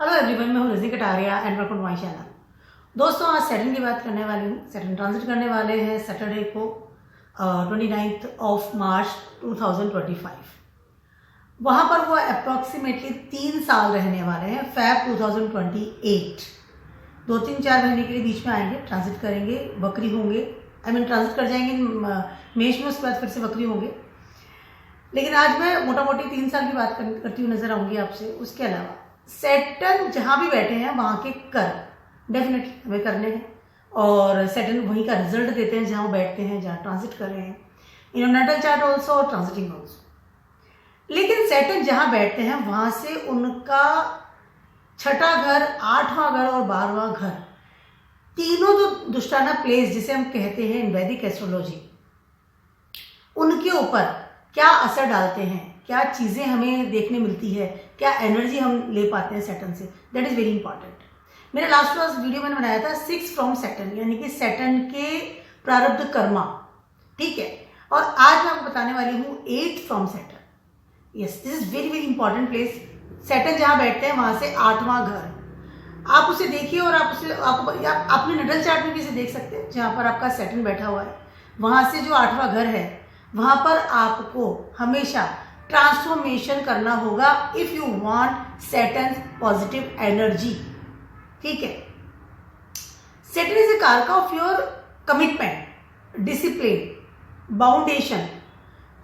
Hello everyone, मैं हूँ Razi Kataria and welcome to my channel. दोस्तों, आज सैटर्न की बात करने वाली हूँ। सैटर्न ट्रांजिट करने वाले हैं सैटरडे को 29 ऑफ मार्च 2025। वहाँ पर वो अप्रॉक्सीमेटली 3 साल रहने वाले हैं। फैब 2028 2-3-4 महीने के लिए बीच में आएंगे, ट्रांजिट करेंगे, वक्री होंगे। ट्रांजिट कर जाएंगे मेष में, उसके बाद फिर से वक्री होंगे। लेकिन आज मैं मोटा मोटी 3 साल की बात करती हुई नजर आऊंगी आपसे। उसके अलावा सैटर्न जहाँ भी बैठे हैं वहाँ के कर्म डेफिनेटली हमें करने हैं, और सैटर्न वहीं का रिजल्ट देते हैं जहाँ वो बैठते हैं, जहाँ ट्रांजिट कर रहे हैं, इन नेटल चार्ट ऑल्सो और ट्रांजिटिंग ऑल्सो। लेकिन सैटर्न जहाँ बैठते हैं वहाँ से उनका 6ठा घर, 8वां घर और 12वां घर, तीनों जो दुष्टाना प्लेस जिसे हम कहते हैं इन वैदिक एस्ट्रोलॉजी, उनके ऊपर क्या असर डालते हैं, क्या चीज़ें हमें देखने मिलती है, क्या एनर्जी हम ले पाते हैं सैटर्न से, दैट इज़ वेरी इंपॉर्टेंट। मेरा लास्ट वीडियो मैंने बनाया था 6 फ्रॉम सैटर्न, यानी कि सैटर्न के प्रारब्ध कर्मा, ठीक है। और आज मैं आपको बताने वाली हूँ 8 from Saturn. Yes, this is very very important place. Saturn जहाँ बैठते हैं वहाँ से 8वां घर, आप उसे देखिए और आप उसे आप अपने नडल चार्ट में भी इसे देख सकते हैं। जहाँ पर आपका सैटर्न बैठा हुआ है वहाँ से जो 8वां घर है, वहाँ पर आपको हमेशा ट्रांसफॉर्मेशन करना होगा if you want Saturn positive energy, ठीक है। सैटर्न इज ए कारक of your commitment, discipline, boundation.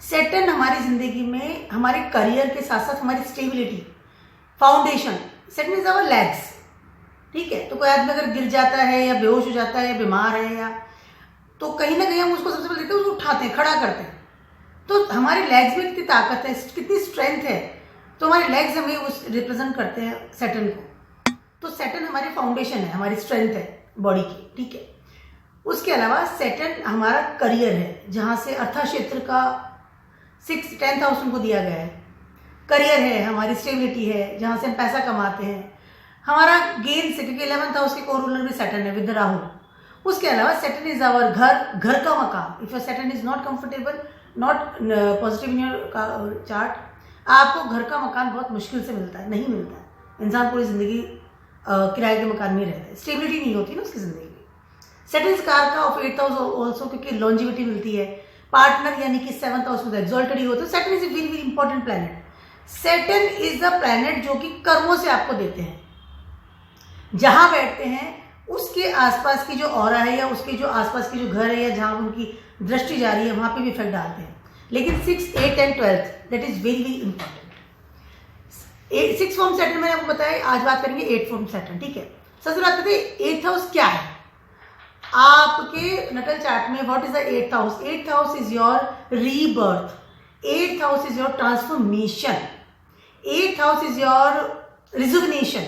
Saturn हमारी जिंदगी में हमारे करियर के साथ साथ हमारी stability, foundation. Saturn is our legs, ठीक है। तो कोई आदमी अगर गिर जाता है या बेहोश हो जाता है या बीमार है, या तो कहीं ना कहीं हम उसको सबसे पहले देखते हैं, उसको उठाते हैं, खड़ा करते हैं। तो हमारे लेग्स में कितनी ताकत है, कितनी स्ट्रेंथ है, तो हमारे लेग्स हमें उस रिप्रेजेंट करते हैं सैटर्न को। तो सैटर्न हमारी फाउंडेशन है, हमारी स्ट्रेंथ है बॉडी की, ठीक है। उसके अलावा सैटर्न हमारा करियर है, जहाँ से अर्था क्षेत्र का 10th हाउस उनको दिया गया है। करियर है, हमारी स्टेबिलिटी है, जहाँ से हम पैसा कमाते हैं। हमारा गेन से, क्योंकि 11th हाउस के को रूलर भी सैटर्न है विद राहु। उसके अलावा सैटर्न इज आवर घर का मकान। If Saturn is not comfortable, not positive in your chart, आपको घर का मकान बहुत मुश्किल से मिलता है, नहीं मिलता है। इंसान पूरी जिंदगी किराए के मकान में रहता है, स्टेबिलिटी नहीं होती ना उसकी जिंदगी में। सैटर्न कार का ऑफ 8th हाउस ऑल्सो, क्योंकि लॉन्जिविटी मिलती है। पार्टनर यानी कि 7th हाउस में एक्सॉल्टेड ही होता है। Saturn is a very very important planet. Saturn is the planet जो कि कर्मों से आपको देते हैं। जहां बैठते हैं उसके आसपास की जो ऑरा है, या उसके जो आसपास की जो घर है, या जहां उनकी दृष्टि जा रही है, वहां पे भी इफेक्ट डालते हैं। लेकिन 6, 8 and 12 that is very very important. 6 form Saturn मैंने आपको बताया, आज बात करेंगे 8 फॉर्म सैटर्न, ठीक है। सबसे बात करते हैं 8th हाउस क्या है आपके नटल चार्ट में। What is the 8th house? 8th house is your rebirth, 8th house is your transformation, 8th house is your rejuvenation.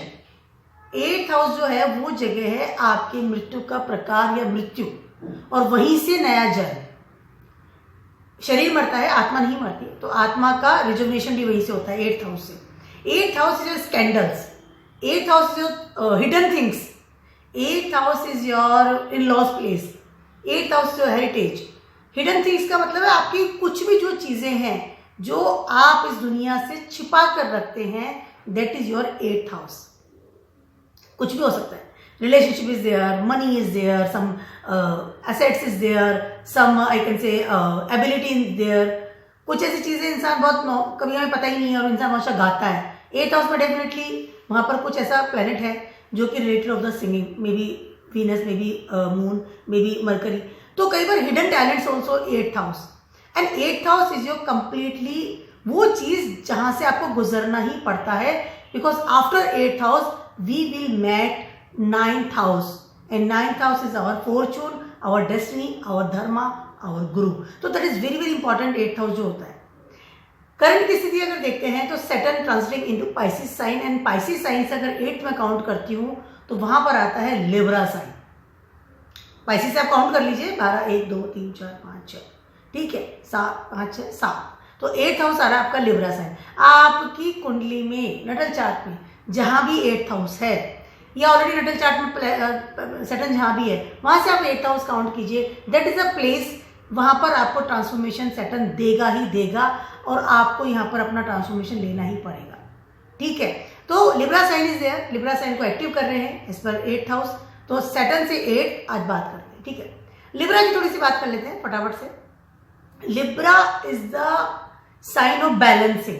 8th house जो है वो जगह है आपके मृत्यु का प्रकार या मृत्यु, और वहीं से नया जन्म। शरीर मरता है, आत्मा नहीं मरती, तो आत्मा का रिजुविनेशन भी वहीं से होता है 8th हाउस से। 8th house is your scandals, 8th house is your hidden things, 8th house is your in loss place, 8th house is your heritage. Hidden things का मतलब है आपकी कुछ भी जो चीजें हैं जो आप इस दुनिया से छिपा कर रखते हैं, that is your 8th house. कुछ भी हो सकता है, relationship is there, money is there, some assets is there, some I can say ability is there। कुछ ऐसी चीजें इंसान बहुत कभी हमें पता ही नहीं है और इंसान हमेशा गाता है। 8th हाउस में डेफिनेटली वहां पर कुछ ऐसा प्लेनेट है जो कि related of the singing, maybe Venus, maybe moon, maybe Mercury. तो कई बार hidden talents also 8th house. And 8th house is your completely वो चीज जहां से आपको गुजरना ही पड़ता है, because after 8th house we will met 9th house, and 9th house is our fortune, our destiny, our dharma, our guru। तो that is very very important 8th house जो होता है। करंट की स्थिति अगर देखते हैं तो Saturn transiting into Pisces sign, and Pisces sign से अगर 8th में काउंट करती हूँ तो वहां पर आता है लिब्रा साइन। पाइसिस से आप काउंट कर लीजिए 12, 1, 2, 3, 4, 5, 6, ठीक है, 7, 5, 6, 7। तो 8th हाउस आ रहा है आपका लिब्रा साइन। आपकी कुंडली में नटल चार्ट में जहां भी 8th हाउस है, या ऑलरेडी नटल चार्ट में सैटर्न जहां भी है, वहां से आप 8th हाउस काउंट कीजिए। दैट इज अ प्लेस, वहां पर आपको ट्रांसफॉर्मेशन सैटर्न देगा ही देगा, और आपको यहाँ पर अपना ट्रांसफॉर्मेशन लेना ही पड़ेगा, ठीक है। तो Libra sign is there, Libra sign को एक्टिव कर रहे हैं इस पर 8th हाउस, तो सैटर्न से 8 आज बात करते हैं, ठीक है। लिब्रा की थोड़ी सी बात कर लेते हैं फटाफट से। Libra is the sign of balancing,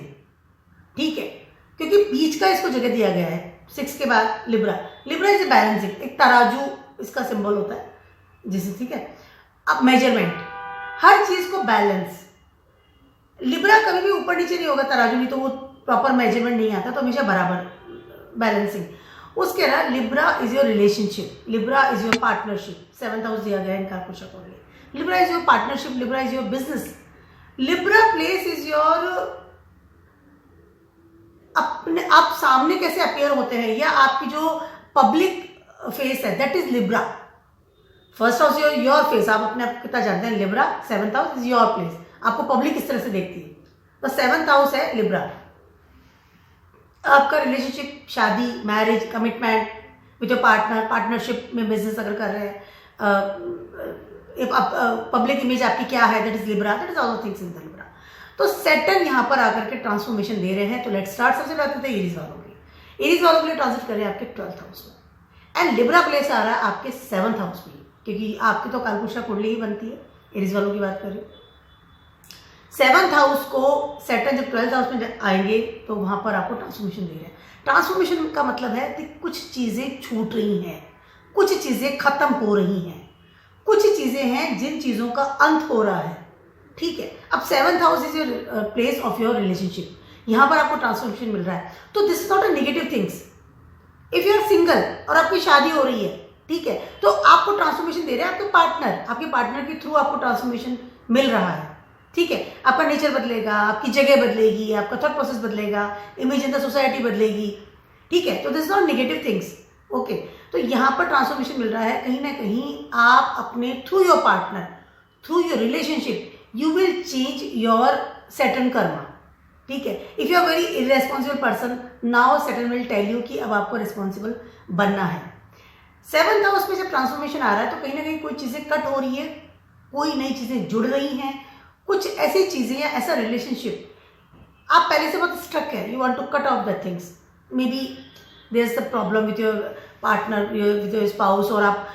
ठीक है, क्योंकि बीच का इसको जगह दिया गया है 6 के बाद Libra. Libra is a balancing, एक तराजू इसका सिंबल होता है जिसे, ठीक है। अब मेजरमेंट, हर चीज को बैलेंस, लिब्रा कभी भी ऊपर नीचे नहीं होगा तराजू में, तो वो प्रॉपर मेजरमेंट नहीं आता, तो हमेशा बराबर बैलेंसिंग। उसके अलावा Libra is your relationship, Libra is your partnership, 7th house दिया गया इनका कुछ accordingly. Libra is your partnership, Libra is your business, Libra place is your अपने आप सामने कैसे अपियर होते हैं, या आपकी जो पब्लिक फेस है, that is Libra. First house your face, आप अपने आप कितना जानते हैं, Libra. 7th house is your place, आपको पब्लिक इस तरह से देखती है, तो 7th हाउस है लिब्रा। आपका रिलेशनशिप, शादी, marriage, commitment with your partner, partnership में बिजनेस अगर कर रहे हैं, पब्लिक इमेज आपकी क्या है, that is Libra, that is all things in the Libra. तो सैटर्न यहाँ पर आकर के ट्रांसफॉर्मेशन दे रहे हैं। तो लेट्स स्टार्ट, सबसे पहले करते हैं एरीज वालों की। एरीज वालों के लिए ट्रांजिट कर रहे हैं आपके 12th हाउस में, एंड लिब्रा प्लेस आ रहा है आपके 7th हाउस में, क्योंकि आपकी तो कालपुरुषा कुंडली ही बनती है। एरीज वालों की बात करें, 7th हाउस को सैटर्न जब 12th हाउस में आएंगे तो वहां पर आपको ट्रांसफॉर्मेशन दे रहे हैं। ट्रांसफॉर्मेशन का मतलब है कि कुछ चीजें छूट रही हैं, कुछ चीजें खत्म हो रही हैं, कुछ चीजें हैं जिन चीजों का अंत हो रहा है, ठीक है। अब 7th house is your place of your relationship, यहां पर आपको ट्रांसफॉर्मेशन मिल रहा है। तो this is not a negative things. If you are single और आपकी शादी हो रही है, ठीक है, तो आपको ट्रांसफॉर्मेशन दे रहे हैं आपके पार्टनर के थ्रू आपको ट्रांसफॉर्मेशन मिल रहा है, ठीक है। आपका नेचर बदलेगा, आपकी जगह बदलेगी, आपका थॉट प्रोसेस बदलेगा, इमेज इन द सोसाइटी बदलेगी, ठीक है। तो this is not negative things, okay. तो यहाँ पर ट्रांसफॉर्मेशन मिल रहा है, कहीं ना कहीं आप अपने through your partner, through your relationship, you will change your Saturn karma, ठीक है। If you are very irresponsible person, now Saturn will tell you कि अब आपको रिस्पॉन्सिबल बनना है। 7th हाउस में जब ट्रांसफॉर्मेशन आ रहा है तो कहीं ना कहीं कोई चीजें कट हो रही है, कोई नई चीजें जुड़ रही हैं, कुछ ऐसी चीजें या ऐसा रिलेशनशिप आप पहले से बहुत स्ट्रक है, you want to cut off the things, maybe there is the problem with your partner, with your spouse, और आप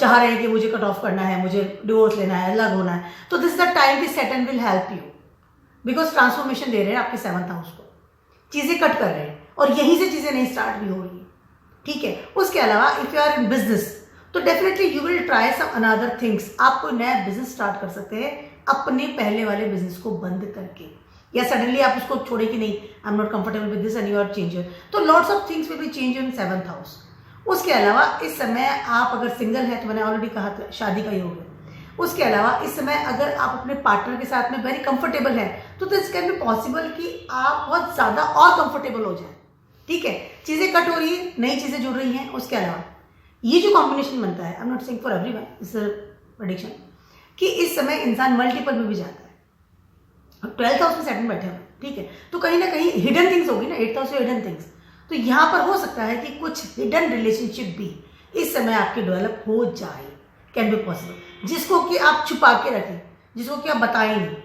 चाह रहे हैं कि मुझे कट ऑफ करना है, मुझे डिवोर्स लेना है, अलग होना है। तो दिस इज द टाइम कि Saturn will help you, because transformation दे रहे हैं आपके 7th हाउस को, चीजें कट कर रहे हैं और यहीं से चीजें नहीं स्टार्ट भी हो रही है, ठीक है। उसके अलावा if you are in business तो definitely you will try some another things, आप कोई नया बिजनेस स्टार्ट कर सकते हैं अपने पहले वाले बिजनेस को बंद करके, या सडनली आप उसको छोड़े कि नहीं, I am not comfortable with this and you are change, तो lots of things will be change in 7th house. उसके अलावा इस समय आप अगर सिंगल है तो मैंने ऑलरेडी कहा था शादी का योग है। उसके अलावा इस समय अगर आप अपने पार्टनर के साथ में वेरी कंफर्टेबल है तो दिस कैन बी पॉसिबल कि आप बहुत ज्यादा और कंफर्टेबल हो जाए, ठीक है। चीजें कट हो रही है, नई चीजें जुड़ रही हैं। उसके अलावा ये जो कॉम्बिनेशन बनता है, आई am not saying for everyone, इस प्रेडिक्शन कि इस समय इंसान मल्टीपल में भी जाता है। 12th हाउस में सैटर्न बैठे हुए, ठीक है, तो कहीं ना कहीं हिडन थिंग्स होगी ना, 8th हाउस में हिडन थिंग्स, तो यहाँ पर हो सकता है कि कुछ हिडन रिलेशनशिप भी इस समय आपके डेवलप हो जाए, कैन बी पॉसिबल, जिसको कि आप छुपा के रखें, जिसको कि आप बताएं नहीं,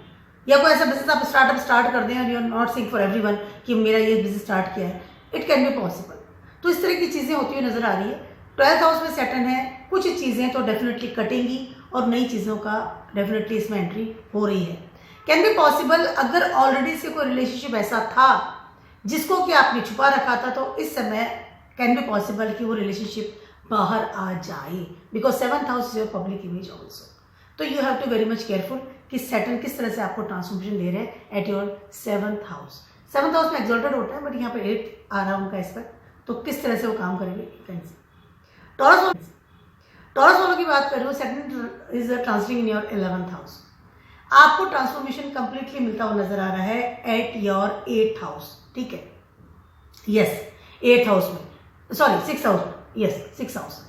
या कोई ऐसा बिजनेस आप स्टार्ट कर दें और you are not saying for everyone कि मेरा ये बिजनेस स्टार्ट किया है, इट कैन बी पॉसिबल। तो इस तरह की चीजें होती हुई नजर आ रही है। 12th हाउस में सैटर्न है, कुछ चीजें तो डेफिनेटली कटेंगी और नई चीजों का डेफिनेटली इसमें एंट्री हो रही है। कैन बी पॉसिबल अगर ऑलरेडी से कोई रिलेशनशिप ऐसा था जिसको कि आपने छुपा रखा था, तो इस समय कैन बी पॉसिबल कि वो रिलेशनशिप बाहर आ जाए, because 7th house is your public image also. तो you have to very much careful कि सैटर्न किस तरह से आपको ट्रांसफॉर्मेशन दे रहे हैं at your 7th house. 7th house में एक्सॉल्टेड होता है, बट यहाँ पे 8 आ रहा है उनका इस पर, तो किस तरह से वो काम करेंगे। टॉरस वालों की बात कर रहे हो, Saturn is transiting in your 11th house. आपको ट्रांसफॉर्मेशन कंप्लीटली मिलता हुआ नजर आ रहा है एट योर 8th हाउस, ठीक है, यस 8th हाउस में, सॉरी 6th हाउस में, यस 6th हाउस।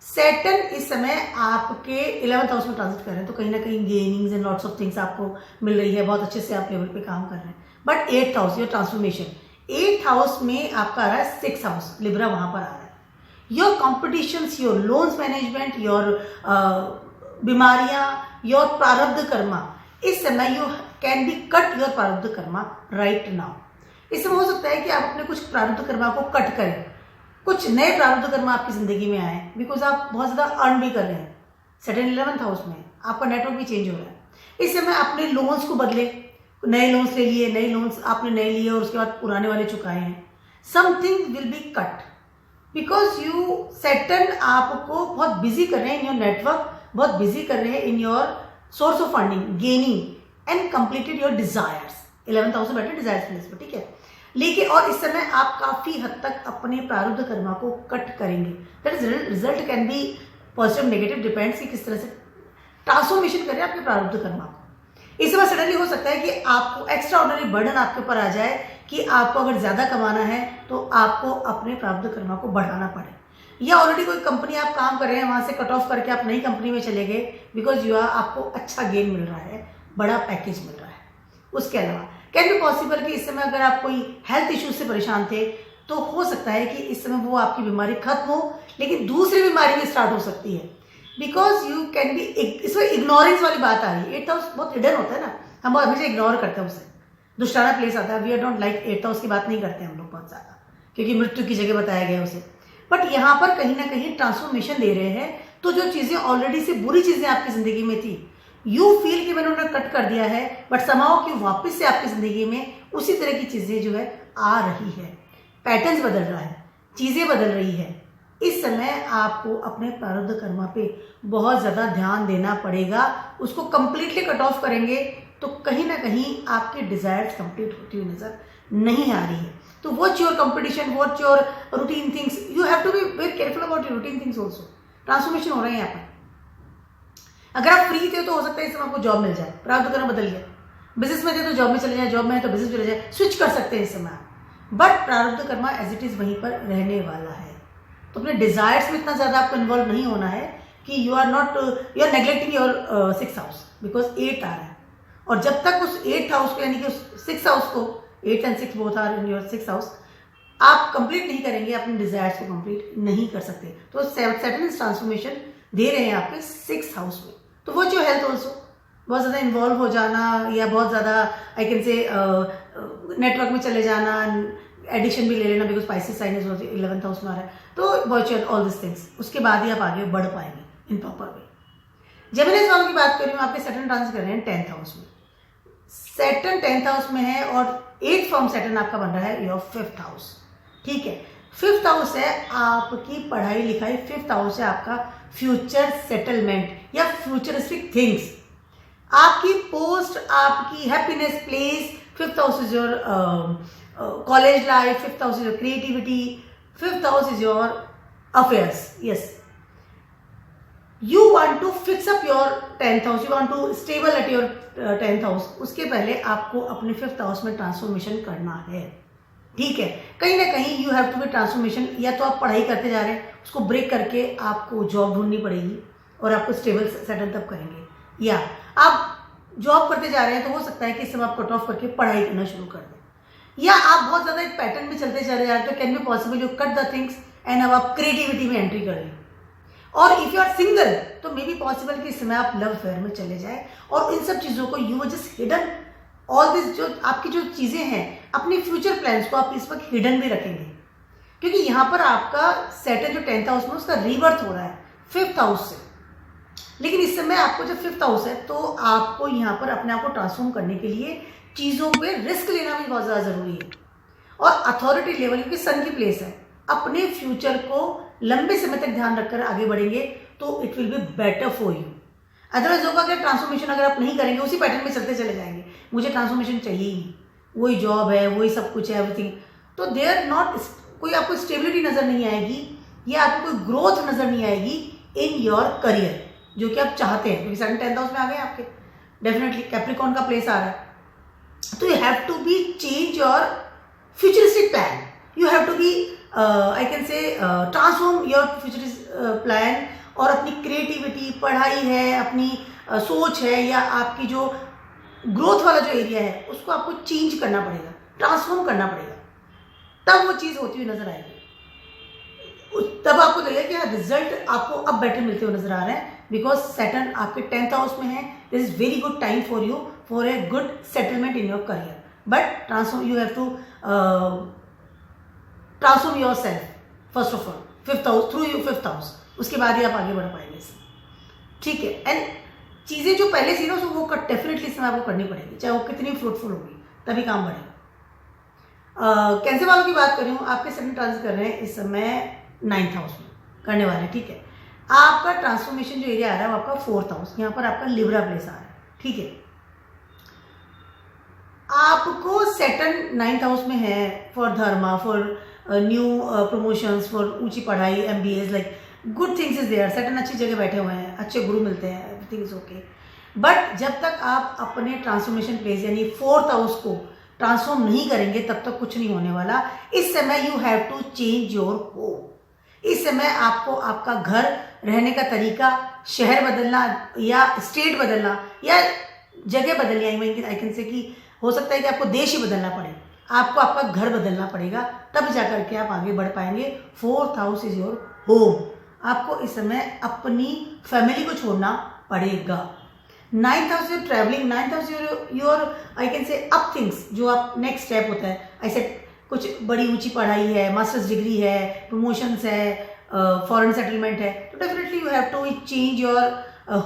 सैटर्न इस समय आपके 11th हाउस में ट्रांजिट कर रहे हैं, तो कहीं ना कहीं गेनिंग्स एंड लॉट्स ऑफ थिंग्स आपको मिल रही है, बहुत अच्छे से आप लेवल पे काम कर रहे हैं। But 8th house your transformation, 8th house में आपका आ रहा है 6th हाउस, लिब्रा वहां पर आ रहा है। Your competitions, your loans management, your बीमारियां, योर प्रारब्ध कर्मा, इस समय you can be cut your प्रारब्ध कर्मा राइट नाउ। इसमें हो सकता है कि आप अपने कुछ प्रारब्ध कर्मा को कट करें, कुछ नए प्रारब्ध कर्मा आपकी ज़िंदगी में आए, बिकॉज आप बहुत ज़्यादा अर्न भी कर रहे हैं। सेटन 11th हाउस में आपका नेटवर्क भी चेंज हो रहा है। इस समय अपने लोन्स को बदले, नए लोन्स ले लिए, नए लोन्स आपने नए लिए और उसके बाद पुराने वाले चुकाए हैं। Something will be cut because you Saturn आपको बहुत बिजी कर रहे हैं इन योर नेटवर्क, बहुत बिजी कर रहे हैं in your source of funding, gaining and completed your desires. 11th house में बैठे डिजायर्स प्लेस पर, ठीक है। लेकिन और इस समय आप काफी हद तक अपने प्रारब्ध कर्मा को कट करेंगे। That is result can be positive negative, depends कि किस तरह से ट्रांसफॉर्मेशन करें आपके प्रारब्ध कर्मा को। इस समय सडनली हो सकता है कि आपको एक्स्ट्रा ऑर्डिनरी बर्डन आपके ऊपर आ जाए कि आपको अगर ज्यादा कमाना है तो आपको अपने प्रारब्ध कर्मा को बढ़ाना पड़े, या ऑलरेडी कोई कंपनी आप काम कर रहे हैं वहां से कट ऑफ करके आप नई कंपनी में चले गए बिकॉज यू आर, आपको अच्छा गेन मिल रहा है, बड़ा पैकेज मिल रहा है। उसके अलावा कैन बी पॉसिबल कि इस समय अगर आप कोई हेल्थ इश्यूज से परेशान थे तो हो सकता है कि इस समय वो आपकी बीमारी खत्म हो, लेकिन दूसरी बीमारी भी स्टार्ट हो सकती है बिकॉज यू कैन बी, इसमें इग्नोरेंस वाली बात आ रही है। 8th हाउस बहुत हिडन होता है ना, हम हमेशा इग्नोर करते हैं उसे, दुष्टाना प्लेस आता है। We are don't like 8th house की बात नहीं करते हम लोग बहुत ज़्यादा, क्योंकि मृत्यु की जगह बताया गया उसे। बट यहाँ पर कहीं ना कहीं ट्रांसफॉर्मेशन दे रहे हैं, तो जो चीज़ें ऑलरेडी से बुरी चीज़ें आपकी ज़िंदगी में थी, यू फील कि मैंने उन्हें कट कर दिया है, बट समाओ कि वापस से आपकी ज़िंदगी में उसी तरह की चीज़ें जो है आ रही है, पैटर्न्स बदल रहा है, चीज़ें बदल रही है। इस समय आपको अपने प्रारब्ध कर्मा पे बहुत ज़्यादा ध्यान देना पड़ेगा। उसको कंप्लीटली कट ऑफ करेंगे तो कहीं ना कहीं आपके डिजायर्स कंप्लीट होती हुई नजर नहीं आ रही है। तो watch your competition, watch your routine things, you have to be very careful about your routine things also. Transformation हो रहे हैं यहाँ पर। अगर आप फ्री थे तो हो सकता है इस समय आपको जॉब मिल जाए, प्रारब्ध कर्म बदल गया। बिजनेस में थे तो जॉब में चले जाए, जॉब में है तो बिजनेस चले जाए, स्विच कर सकते हैं इस समय। बट प्रारब्ध कर्मा एज इट इज वहीं पर रहने वाला है। तो अपने डिजायर्स में इतना ज्यादा आपको इन्वॉल्व नहीं होना है कि you are neglecting your 6th house because 8 आ रहा है। और जब तक उस 8th हाउस को, यानी कि उस 6th हाउस को, 8 and 6 both are in your 6th house, आप कंप्लीट नहीं करेंगे, अपने डिजायर्स को कंप्लीट नहीं कर सकते। तो सेटन ट्रांसफॉर्मेशन दे रहे हैं आपके 6th हाउस में। तो वो जो हेल्थ ऑल्सो, बहुत ज़्यादा इन्वॉल्व हो जाना या बहुत ज़्यादा आई कैन से नेटवर्क में चले जाना, एडिक्शन भी ले लेना because spices sign is 11th house में आ रहा है। तो वॉच ऑल दिस थिंग्स, उसके बाद ही आप आगे बढ़ पाएंगे इन प्रॉपर वे। जेमिनी वालों की बात कर रही हूँ, आपके सैटर्न ट्रांजिट कर रहे हैं 10th हाउस में। सैटर्न 10th हाउस में है और 8th फ्रॉम सैटर्न आपका बन रहा है योर 5th हाउस, ठीक है। 5th हाउस है आपकी पढ़ाई लिखाई, 5th हाउस है आपका फ्यूचर सेटलमेंट या फ्यूचरिस्टिक थिंग्स, आपकी पोस्ट, आपकी happiness place. 5th house is your college life, 5th house is your creativity, 5th house is your affairs. Yes, you want to fix up your 10th house, you want to stable at your 10th house। उसके पहले आपको अपने 5th house में transformation करना है, ठीक है। कहीं ना कहीं you have to be transformation, या तो आप पढ़ाई करते जा रहे हैं, उसको ब्रेक करके आपको जॉब ढूंढनी पड़ेगी और आपको स्टेबल सेटल तब करेंगे, या आप जॉब करते जा रहे हैं तो हो सकता है कि इस समय आप कट ऑफ करके पढ़ाई करना शुरू कर दें, या आप बहुत ज़्यादा एक पैटर्न में चलते चले जा रहे हैं। तो can be possible you cut the things and अब आप क्रिएटिविटी में एंट्री कर लें। और इफ यू आर सिंगल तो मे बी पॉसिबल कि इस समय आप लव अफेयर में चले जाए और इन सब चीज़ों को you just hidden all this, जो आपकी जो चीज़ें हैं, अपने फ्यूचर प्लान्स को आप इस वक्त हिडन भी रखेंगे, क्योंकि यहाँ पर आपका सेटल जो 10th हाउस में उसका रीबर्थ हो रहा है 5th हाउस से। लेकिन इस समय आपको जब 5th हाउस है तो आपको यहाँ पर अपने आप को ट्रांसफॉर्म करने के लिए चीज़ों पे रिस्क लेना भी बहुत ज़्यादा ज़रूरी है। और अथॉरिटी लेवल, क्योंकि सन की प्लेस है, अपने फ्यूचर को लंबे समय तक ध्यान रखकर आगे बढ़ेंगे तो it will be better for you. Otherwise होगा कि ट्रांसफॉर्मेशन अगर आप नहीं करेंगे, उसी पैटर्न में चलते चले जाएंगे, मुझे ट्रांसफॉर्मेशन चाहिए ही, वही जॉब है, वही सब कुछ है, एवरीथिंग, तो देयर नॉट, कोई आपको स्टेबिलिटी नजर नहीं आएगी या आपको कोई ग्रोथ नजर नहीं आएगी इन योर करियर, जो कि आप चाहते हैं। क्योंकि सडन 10th हाउस में आ गए आपके, डेफिनेटली कैप्रिकॉर्न का प्लेस आ रहा है। तो you have to be change your futuristic plan, you have to be I can say transform your future plan, और अपनी क्रिएटिविटी, पढ़ाई है, अपनी सोच है, या आपकी जो ग्रोथ वाला जो एरिया है उसको आपको चेंज करना पड़ेगा, ट्रांसफॉर्म करना पड़ेगा, तब वो चीज़ होती हुई नजर आएगी। तब आपको लगेगा कि हाँ, रिजल्ट आपको अब बेटर मिलते हुए नजर आ रहे हैं, बिकॉज सैटर्न आपके 10th हाउस में है। This is very good time for you for a good settlement in your career. But transform, you have to transform yourself first of all, fifth house, through you fifth house, उसके बाद ही आप आगे बढ़ पाएंगे इसमें, ठीक है। And चीज़ें जो पहले थी ना वो डेफिनेटली इसमें आपको करनी पड़ेगी, चाहे वो कितनी फ्रूटफुल होगी, तभी काम बढ़ेगा। कैंसर वालों की बात कर रही हूँ, आपके सडन ट्रांजिट कर रहे हैं इस समय 9th हाउस में करने वाले, ठीक है। आपका ट्रांसफॉर्मेशन जो एरिया आ रहा है वो आपका 4th हाउस, यहाँ पर आपका लिब्रा प्लेस आ रहा है, ठीक है। आपको सैटर्न 9th हाउस में है for dharma, for new promotions, for ऊंची पढ़ाई, MBAs, like good things is there. Saturn अच्छी जगह बैठे हुए हैं, अच्छे गुरु मिलते हैं, एवरीथिंग इज ओके। बट जब तक आप अपने ट्रांसफॉर्मेशन प्लेस यानी 4th हाउस को ट्रांसफॉर्म नहीं करेंगे तब तक कुछ नहीं होने वाला। इस समय you have to change your home. इस समय आपको आपका घर, रहने का तरीका, शहर बदलना या स्टेट बदलना या जगह बदलनी, आई कैन से कि हो सकता है कि आपको देश ही बदलना पड़े, आपको आपका घर बदलना पड़ेगा, तब जाकर के आप आगे बढ़ पाएंगे। 4th house is your home. आपको इस समय अपनी फैमिली को छोड़ना पड़ेगा। 9th house your travelling, 9th house your I can से अप थिंग्स, जो आप नेक्स्ट स्टेप होता है, ऐसे कुछ बड़ी ऊंची पढ़ाई है, मास्टर्स डिग्री है, प्रमोशंस है, फॉरेन सेटलमेंट है, तो definitely you have to change your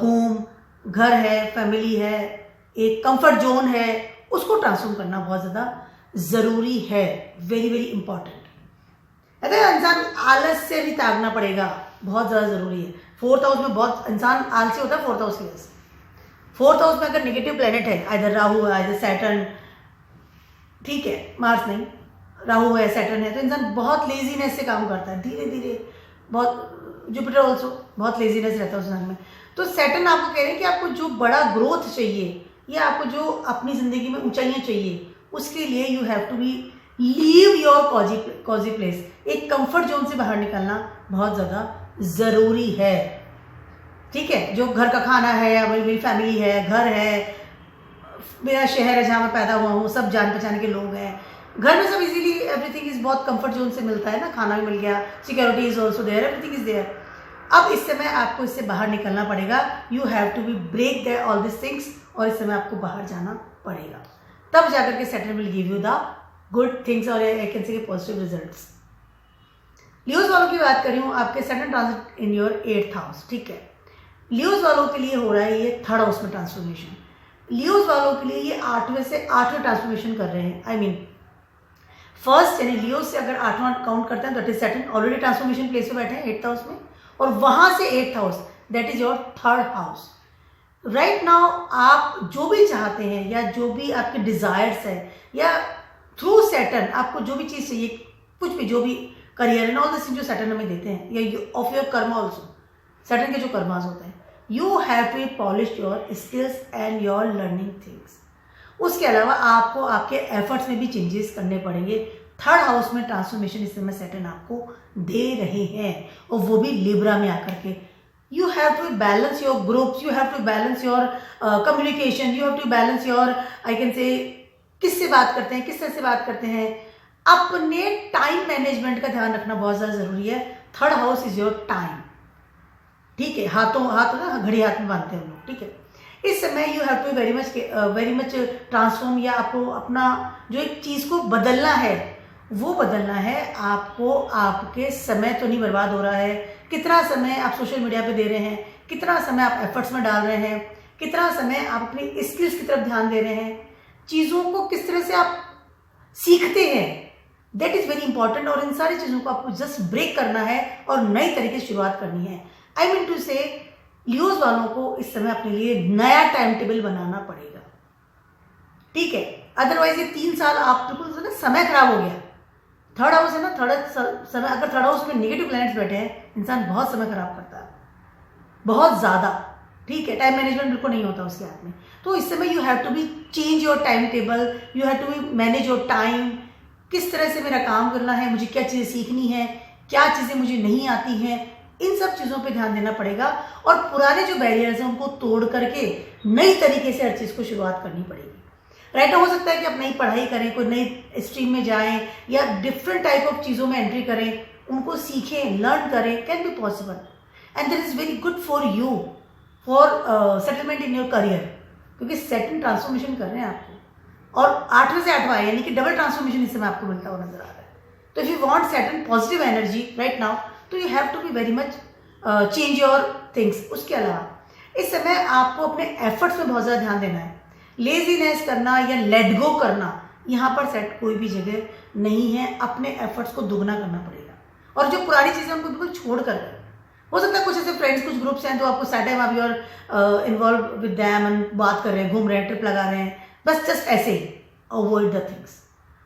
home. घर है, फैमिली है, एक कंफर्ट जोन है, उसको ट्रांसफॉर्म करना बहुत ज़्यादा ज़रूरी है, वेरी वेरी इंपॉर्टेंट। अगर इंसान आलस से भी त्यागना पड़ेगा, बहुत ज़्यादा ज़रूरी है। 4th हाउस में बहुत इंसान आलसी होता है 4th हाउस की वजह से। 4th हाउस में अगर नेगेटिव प्लेनेट है, आइदर राहु है, आइदर सैटर्न, ठीक है, मार्स नहीं, राहु है, सैटर्न है, तो इंसान बहुत लेजीनेस से काम करता है, धीरे धीरे, बहुत, जुपिटर ऑल्सो बहुत लेजीनेस रहता है उस इंसान में। तो सैटर्न आपको कह रहे हैं कि आपको जो बड़ा ग्रोथ चाहिए या आपको जो अपनी ज़िंदगी में ऊंचाइयाँ चाहिए, उसके लिए you have to be leave your cosy place. एक कंफर्ट जोन से बाहर निकलना बहुत ज़्यादा ज़रूरी है, ठीक है। जो घर का खाना है, या मेरी फैमिली है, घर है, मेरा शहर है जहाँ मैं पैदा हुआ हूँ, सब जान पहचान के लोग हैं, घर में सब इजीली एवरीथिंग इज बहुत कंफर्ट जोन से मिलता है ना, खाना भी मिल गया, security is also there, everything is there. अब इस समय आपको इससे बाहर निकलना पड़ेगा। You have to be break the all this things, और इस समय आपको बाहर जाना पड़ेगा, तब जाकर के Saturn will give you the good things और I can say positive results. Leos वालों की बात कर रही हूँ, आपके Saturn transit in your 8th house, ठीक है। लियोज वालों के लिए हो रहा है ये 3rd हाउस में ट्रांसफॉर्मेशन। लियोज वालों के लिए ये 8वें से 8वें ट्रांसफॉर्मेशन कर रहे हैं, आई मीन फर्स्ट, यानी लियोज से अगर 8वां काउंट करते हैं, that is Saturn already transformation place पे बैठे हैं 8th हाउस में, और वहां से 8th house, that is your 3rd house. Right now आप जो भी चाहते हैं या जो भी आपके डिजायर्स है, या थ्रू सैटर्न आपको जो भी चीज़ चाहिए, कुछ भी, जो भी career and all this thing जो सैटर्न हमें देते हैं, या of your karma also, Saturn के जो कर्मास होते हैं, you have to polish your skills and your learning things. उसके अलावा आपको आपके एफर्ट्स में भी चेंजेस करने पड़ेंगे। 3rd हाउस में ट्रांसफॉर्मेशन इस समय सैटर्न आपको दे रहे हैं, और वो भी लिब्रा में आकर के। You have to balance your groups, you have to balance your communication, you have to balance your, I can say, किससे बात करते हैं, किस तरह से बात करते हैं। अपने टाइम मैनेजमेंट का ध्यान रखना बहुत ज़्यादा ज़रूरी है। 3rd house is your time, ठीक है। हाथ ना, घड़ी हाथ में बांधते हैं हम लोग, ठीक है। इस समय you have to very much transform, या आपको अपना जो एक चीज़ को बदलना है वो बदलना है। आपको आपके समय तो नहीं बर्बाद हो रहा है, कितना समय आप सोशल मीडिया पे दे रहे हैं, कितना समय आप एफर्ट्स में डाल रहे हैं, कितना समय आप अपनी स्किल्स की तरफ ध्यान दे रहे हैं, चीज़ों को किस तरह से आप सीखते हैं, दैट इज़ वेरी इंपॉर्टेंट। और इन सारी चीज़ों को आपको जस्ट ब्रेक करना है और नई तरीके से शुरुआत करनी है। आई मीन टू से लियोज वालों को इस समय अपने लिए नया टाइम टेबल बनाना पड़ेगा, ठीक है। अदरवाइज ये 3 साल आप बिल्कुल समय खराब हो गया। 3rd हाउस है ना, समय, अगर 3rd हाउस में नेगेटिव प्लैनेट्स बैठे हैं, इंसान बहुत समय खराब करता है, बहुत ज़्यादा, ठीक है। टाइम मैनेजमेंट बिल्कुल नहीं होता उसके हाथ में। तो इस समय you have to be change your time table, you have to be manage your time, किस तरह से मेरा काम करना है, मुझे क्या चीज़ें सीखनी है, क्या चीज़ें मुझे नहीं आती हैं, इन सब चीज़ों पे ध्यान देना पड़ेगा। और पुराने जो बैरियर्स हैं उनको तोड़ करके नई तरीके से हर चीज़ को शुरुआत करनी पड़ेगी। राइट, हो सकता है कि आप नई पढ़ाई करें, कोई नई स्ट्रीम में जाएं, या डिफरेंट टाइप ऑफ चीज़ों में एंट्री करें, उनको सीखें, लर्न करें, can be possible and that is very good for you, for settlement in your career, क्योंकि सैटर्न ट्रांसफॉर्मेशन कर रहे हैं आपको। और 8वें से 8वां यानी कि डबल ट्रांसफॉर्मेशन इस समय आपको मिलता हुआ नजर आ रहा है। तो if you want Saturn positive energy right now, तो you have to be very much change your things. उसके अलावा इस समय आपको अपने एफर्ट्स में बहुत ज़्यादा ध्यान देना है। लेजीनेस करना या लेट गो करना यहाँ पर सेट कोई भी जगह नहीं है। अपने एफर्ट्स को दुगना करना पड़ेगा और जो पुरानी चीज़ें उनको बिल्कुल छोड़ कर रहे हैं। हो सकता है कुछ ऐसे फ्रेंड्स, कुछ ग्रुप्स हैं तो आपको सैट टाइम आप और इन्वॉल्व विद दैम एंड बात कर रहे हैं, घूम रहे हैं, ट्रिप लगा रहे हैं, बस जस्ट ऐसे ही अवॉइड द थिंग्स।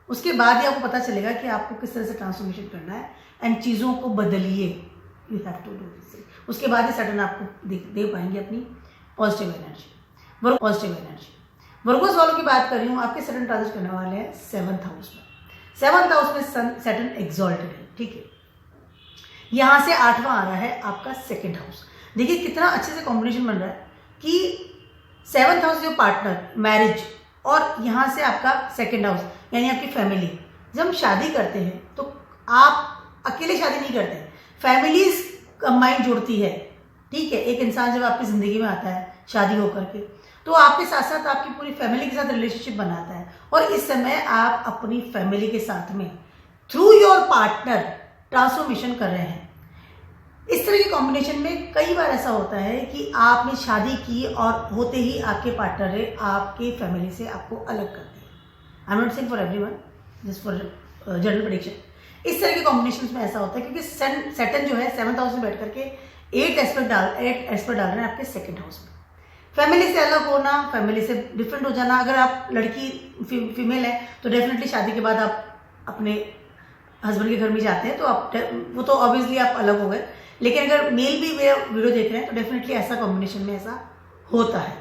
उसके बाद ही आपको पता चलेगा कि आपको किस तरह से ट्रांसफॉर्मेशन करना है एंड चीज़ों को बदलिए। You have to do this. उसके बाद ही सडन आपको दे पाएंगे अपनी positive energy. Positive energy Virgos वालों की बात कर रही हूँ, आपके सडन ट्रांजिट करने वाले हैं 7th हाउस में। 7th हाउस में सैटर्न एक्सॉल्टेड है, ठीक है। यहाँ से 8वां आ रहा है आपका 2nd हाउस। देखिए कितना अच्छे से कॉम्बिनेशन बन रहा है कि 7th हाउस जो पार्टनर, मैरिज, और यहाँ से आपका 2nd हाउस यानी आपकी फैमिली। जब हम शादी करते हैं तो आप अकेले शादी नहीं करते, फैमिलीज कंबाइन जुड़ती है, ठीक है। एक इंसान जब आपकी ज़िंदगी में आता है शादी होकर के, तो आपके साथ साथ आपकी पूरी फैमिली के साथ रिलेशनशिप बनाता है और इस समय आप अपनी फैमिली के साथ में थ्रू योर पार्टनर ट्रांसफॉर्मेशन कर रहे हैं। इस तरह के कॉम्बिनेशन में कई बार ऐसा होता है कि आपने शादी की और होते ही आपके पार्टनर है आपके फैमिली से आपको अलग कर दिया। आई am not saying for everyone, just for general prediction. इस तरह के कॉम्बिनेशन में ऐसा होता है क्योंकि सैटर्न जो है 7th हाउस में बैठ करके 8 एस्पेक्ट डाल रहे हैं आपके 2nd हाउस में। फैमिली से अलग होना, फैमिली से डिफरेंट हो जाना। अगर आप लड़की फीमेल है तो डेफिनेटली शादी के बाद आप अपने हस्बैंड के घर में जाते हैं तो आप वो तो ऑब्वियसली आप अलग हो गए। लेकिन अगर मेल भी मेरा वीडियो देख रहे हैं तो डेफिनेटली ऐसा कॉम्बिनेशन में ऐसा होता है।